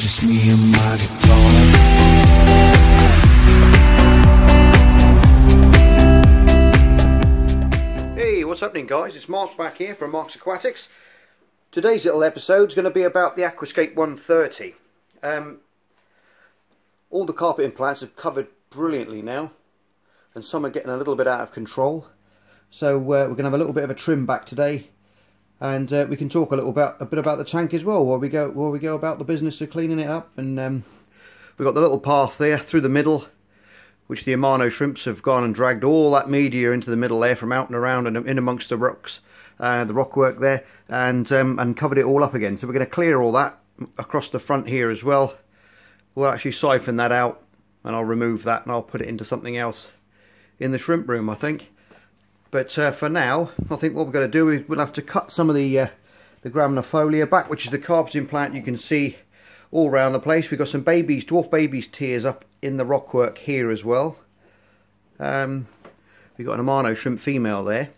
just me and my guitar. Hey, what's happening guys? It's Mark back here from Mark's Aquatics. Today's little episode is going to be about the Aquascape 130. All the carpeting plants have covered brilliantly now, and some are getting a little bit out of control. So we're going to have a little bit of a trim back today, and we can talk a bit about the tank as well, while we go about the business of cleaning it up. And we've got the little path there through the middle, which the Amano shrimps have gone and dragged all that media into the middle there from out and around and in amongst the rocks, the rockwork there, and covered it all up again. So we're going to clear all that across the front here as well. We'll actually siphon that out, and I'll remove that and I'll put it into something else in the shrimp room, I think. But for now, I think what we're going to do is we'll have to cut some of the graminifolia back, which is the carpeting plant you can see all around the place. We've got some babies, dwarf babies tears up in the rockwork here as well. We've got an Amano shrimp female there,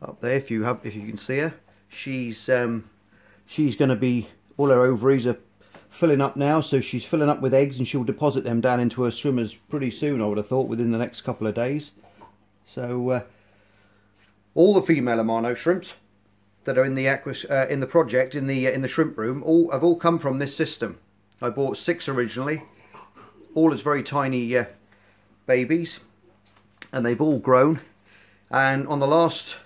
up there. If you can see her, she's going to be, all her ovaries are filling up now, so she's filling up with eggs, and she'll deposit them down into her swimmers pretty soon, I would have thought, within the next couple of days. So all the female Amano shrimps that are in the project in the shrimp room have all come from this system. I bought 6 originally, all as very tiny babies, and they've all grown. And on the last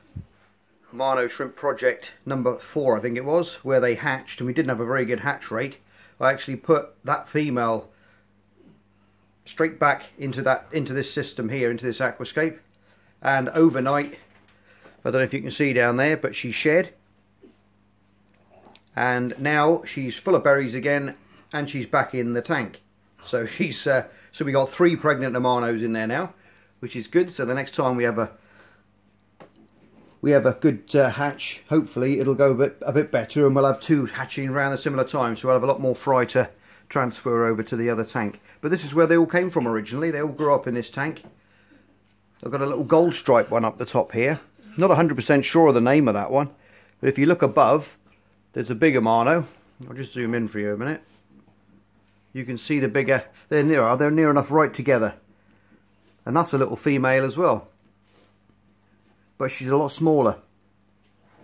Amano shrimp project, number 4 I think it was, where they hatched, and we didn't have a very good hatch rate, I actually put that female straight back into this system here, into this aquascape, and overnight, I don't know if you can see down there, but she shed, and now she's full of berries again, and she's back in the tank. So she's so we got 3 pregnant Amanos in there now, which is good. So the next time we have a good hatch, hopefully it'll go a bit better, and we'll have 2 hatching around a similar time, so we'll have a lot more fry to transfer over to the other tank. But this is where they all came from originally. They all grew up in this tank. I've got a little gold stripe one up the top here. Not 100% sure of the name of that one, but if you look above, there's a big Amano. I'll just zoom in for you a minute. You can see the bigger, they're near enough right together, and that's a little female as well, but she's a lot smaller,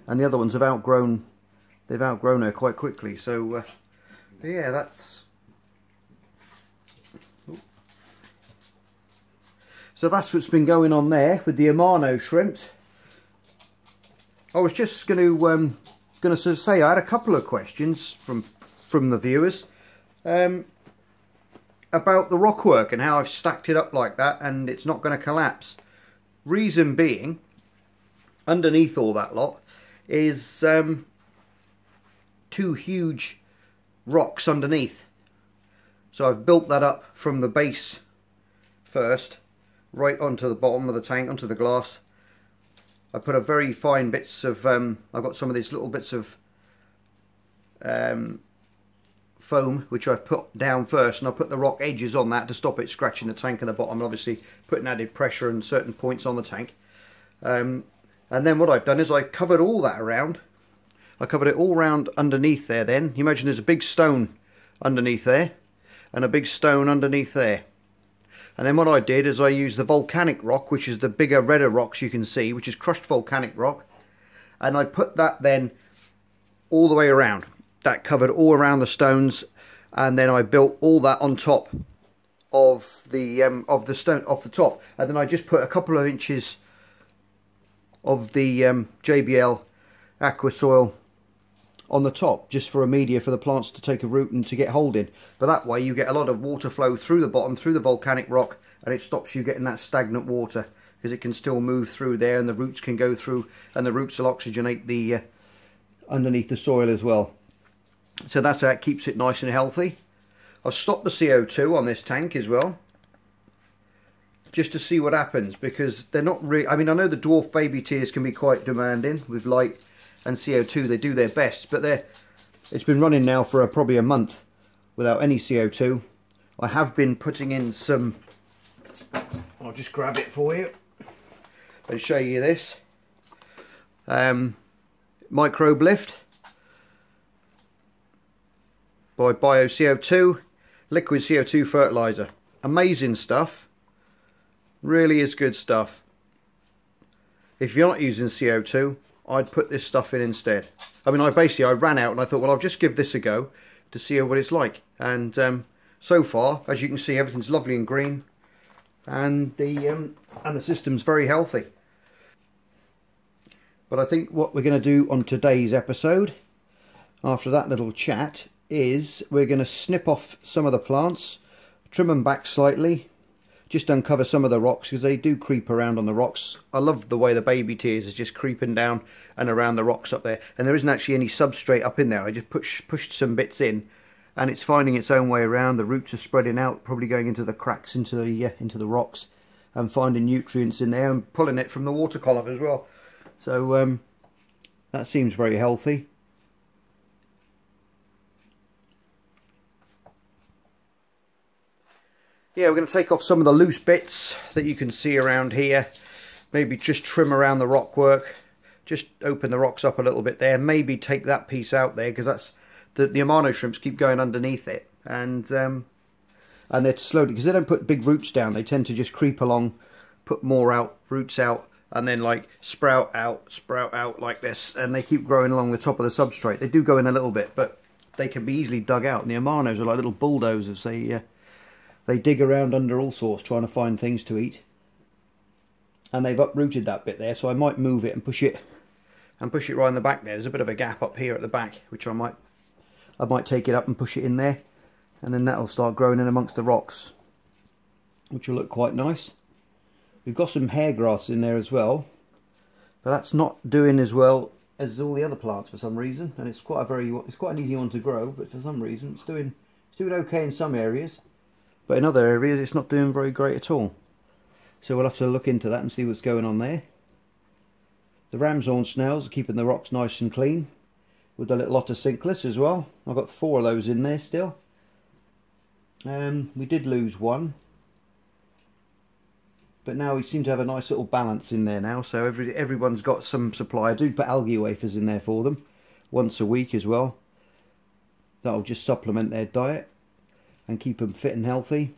and the other ones have outgrown her quite quickly. So yeah, that's what's been going on there with the Amano shrimps. I was just going to say I had a couple of questions from the viewers about the rockwork and how I've stacked it up like that and it's not going to collapse. Reason being, underneath all that lot is 2 huge rocks underneath. So I've built that up from the base first, right onto the bottom of the tank, onto the glass. I put a very fine bits of, I've got some of these little bits of foam which I've put down first, and I'll put the rock edges on that to stop it scratching the tank at the bottom, obviously putting added pressure on certain points on the tank. And then what I've done is I covered all that around. I covered it all around underneath there then. You imagine there's a big stone underneath there and a big stone underneath there. And then what I did is I used the volcanic rock, which is the bigger, redder rocks you can see, which is crushed volcanic rock, and I put that then all the way around. That covered all around the stones, and then I built all that on top of the stone, off the top, and then I just put a couple of inches of the JBL aqua soil on the top, just for a media for the plants to take a root and to get hold in. But that way you get a lot of water flow through the bottom, through the volcanic rock, and it stops you getting that stagnant water, because it can still move through there, and the roots can go through, and the roots will oxygenate the underneath the soil as well. So that's how it keeps it nice and healthy. I've stopped the CO2 on this tank as well, just to see what happens, because they're not really, I mean, I know the dwarf baby tears can be quite demanding with light and CO2, they do their best, but it's been running now for probably a month without any CO2. I have been putting in some, I'll just grab it for you and show you this, microbe lift. by Bio CO2, liquid CO2 fertilizer. Amazing stuff. Really is good stuff. If you're not using CO2, I'd put this stuff in instead. I mean, I ran out and I thought, well, I'll just give this a go to see what it's like. And so far, as you can see, everything's lovely and green, and the system's very healthy. But I think what we're going to do on today's episode, after that little chat, is we're going to snip off some of the plants, trim them back slightly, just uncover some of the rocks, because they do creep around on the rocks. I love the way the baby tears is just creeping down and around the rocks up there, and there isn't actually any substrate up in there. I just pushed some bits in, and it's finding its own way around. The roots are spreading out, probably going into the cracks, into the rocks, and finding nutrients in there and pulling it from the water column as well. So that seems very healthy. Yeah, we're going to take off some of the loose bits that you can see around here. Maybe just trim around the rock work. Just open the rocks up a little bit there. Maybe take that piece out there, because that's the Amano shrimps keep going underneath it, and they're slowly, because they don't put big roots down. They tend to just creep along, put more out, roots out, and then like sprout out like this, and they keep growing along the top of the substrate. They do go in a little bit, but they can be easily dug out. And the Amanos are like little bulldozers. They dig around under all sorts trying to find things to eat, and they've uprooted that bit there. So I might move it and push it right in the back there. There's a bit of a gap up here at the back, which I might take it up and push it in there, and then that'll start growing in amongst the rocks, which will look quite nice. We've got some hair grass in there as well, but that's not doing as well as all the other plants for some reason, and it's quite an easy one to grow, but for some reason it's doing okay in some areas. But in other areas it's not doing very great at all. So we'll have to look into that and see what's going on there. The ram's horn snails are keeping the rocks nice and clean, with the little ottocinclus as well. I've got 4 of those in there still. We did lose one, but now we seem to have a nice little balance in there now. So everyone's got some supply. I do put algae wafers in there for them once a week as well. That'll just supplement their diet and keep them fit and healthy.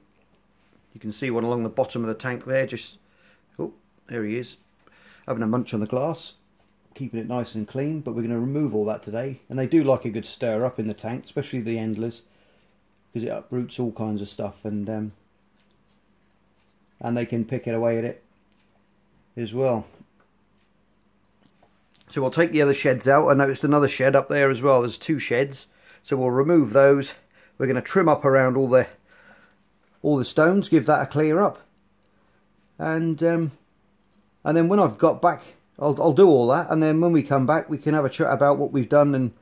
You can see one along the bottom of the tank there, oh, there he is, having a munch on the glass, keeping it nice and clean. But we're going to remove all that today, and they do like a good stir up in the tank, especially the endlers, because it uproots all kinds of stuff, and they can pick it away at it as well. So we'll take the other sheds out. I noticed another shed up there as well. There's 2 sheds, so we'll remove those. We're going to trim up around all the stones, give that a clear up, and then when I've got back, I'll do all that, and then when we come back we can have a chat about what we've done. And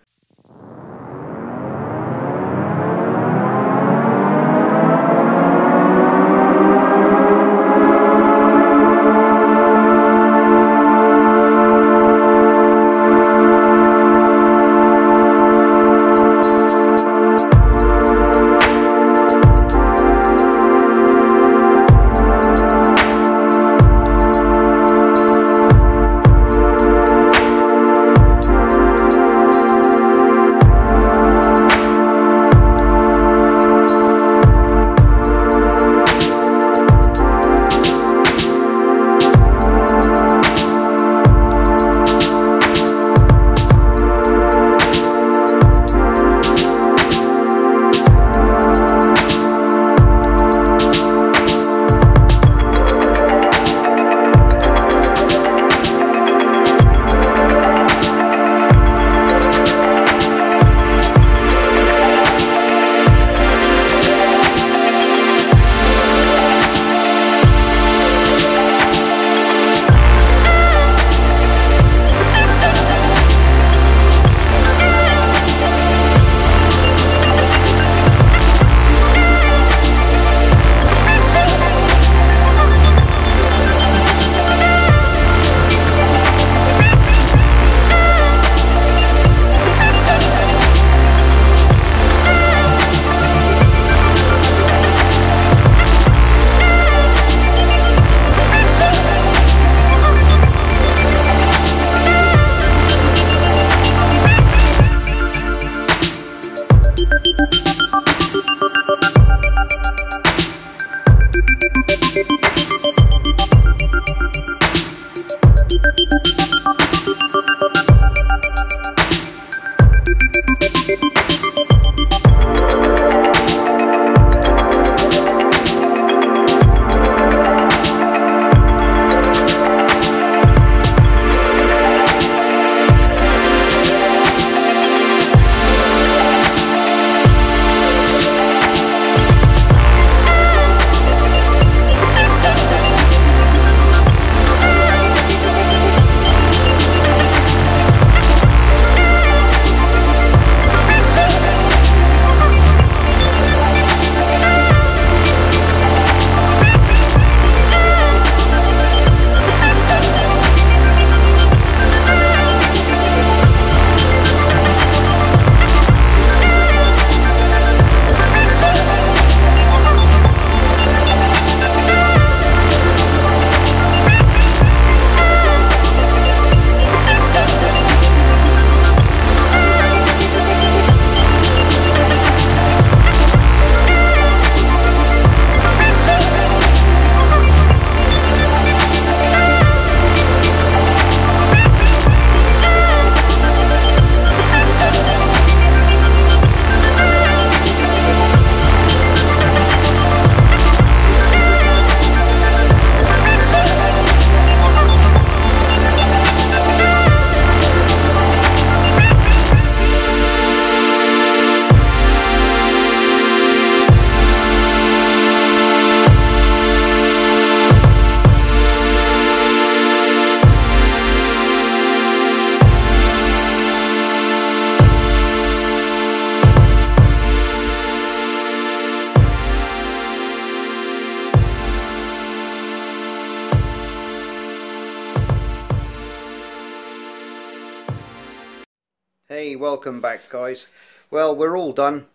Hey, welcome back guys. Well, we're all done.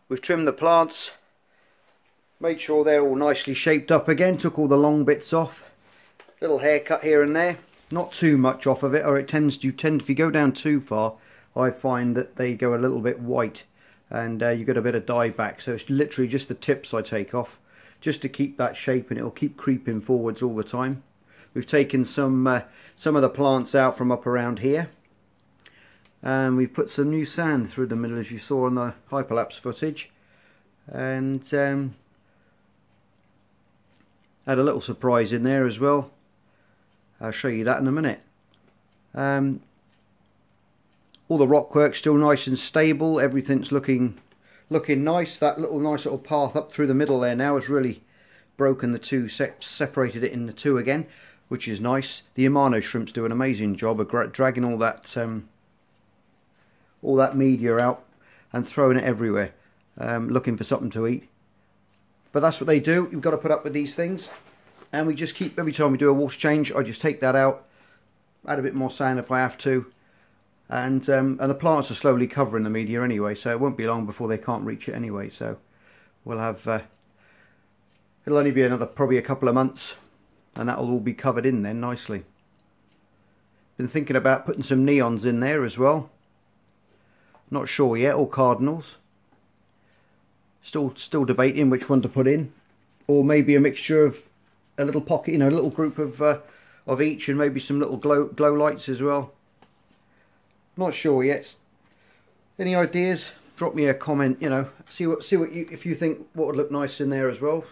We've trimmed the plants, made sure they're all nicely shaped up again, took all the long bits off. Little haircut here and there, not too much off of it, or it tends if you go down too far, I find that they go a little bit white and you get a bit of dye back. So it's literally just the tips I take off just to keep that shape, and it'll keep creeping forwards all the time. We've taken some of the plants out from up around here, and we've put some new sand through the middle, as you saw in the hyperlapse footage, and had a little surprise in there as well. I'll show you that in a minute. All the rockwork's still nice and stable. Everything's looking nice. That nice little path up through the middle there now has really broken the two, separated it in the two again, which is nice. The Amano shrimps do an amazing job of dragging all that media out and throwing it everywhere, looking for something to eat. But that's what they do. You've got to put up with these things, and we just keep, every time we do a water change, I just take that out, add a bit more sand if I have to, and the plants are slowly covering the media anyway, so it won't be long before they can't reach it anyway. So we'll have it'll only be probably a couple of months, and that'll all be covered in then nicely. Been thinking about putting some neons in there as well. Not sure yet, or cardinals. Still debating which one to put in, or maybe a mixture of a little pocket, you know, a little group of each, and maybe some little glow lights as well. Not sure yet. Any ideas? Drop me a comment. You know, see what you, if you think what would look nice in there as well.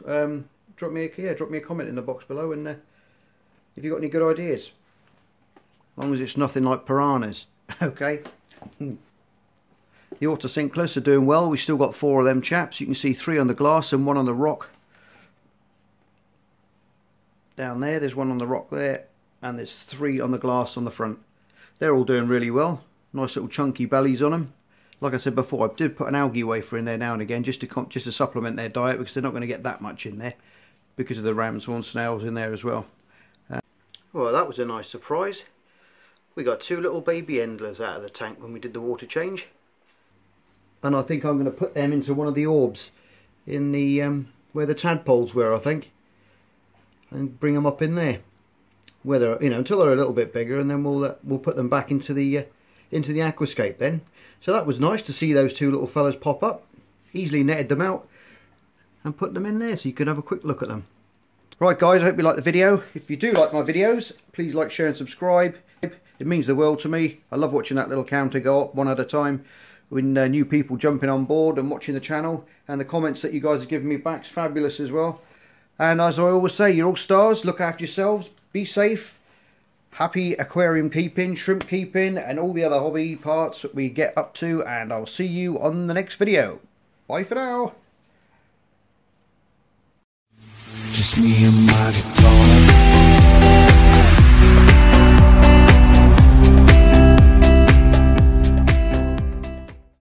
Drop me a comment in the box below, and if you've got any good ideas. As long as it's nothing like piranhas. Okay. The autocinclus are doing well. We've still got 4 of them chaps. You can see 3 on the glass and 1 on the rock. Down there, there's 1 on the rock there, and there's 3 on the glass on the front. They're all doing really well. Nice little chunky bellies on them. Like I said before, I did put an algae wafer in there now and again just to supplement their diet, because they're not going to get that much in there because of the ramshorn snails in there as well. Well, that was a nice surprise. We got 2 little baby endlers out of the tank when we did the water change. And I think I'm going to put them into one of the orbs in the where the tadpoles were, I think, and bring them up in there. Whether, you know, until they're a little bit bigger, and then we'll put them back into the aquascape then. So that was nice to see those 2 little fellas pop up. Easily netted them out and put them in there so you could have a quick look at them. Right guys, I hope you liked the video. If you do like my videos, please like, share and subscribe. It means the world to me. I love watching that little counter go up one at a time, with new people jumping on board and watching the channel, and the comments that you guys are giving me back is fabulous as well. And as I always say, you're all stars. Look after yourselves, be safe, happy aquarium keeping, shrimp keeping, and all the other hobby parts that we get up to, and I'll see you on the next video. Bye for now. Just me and my guitar.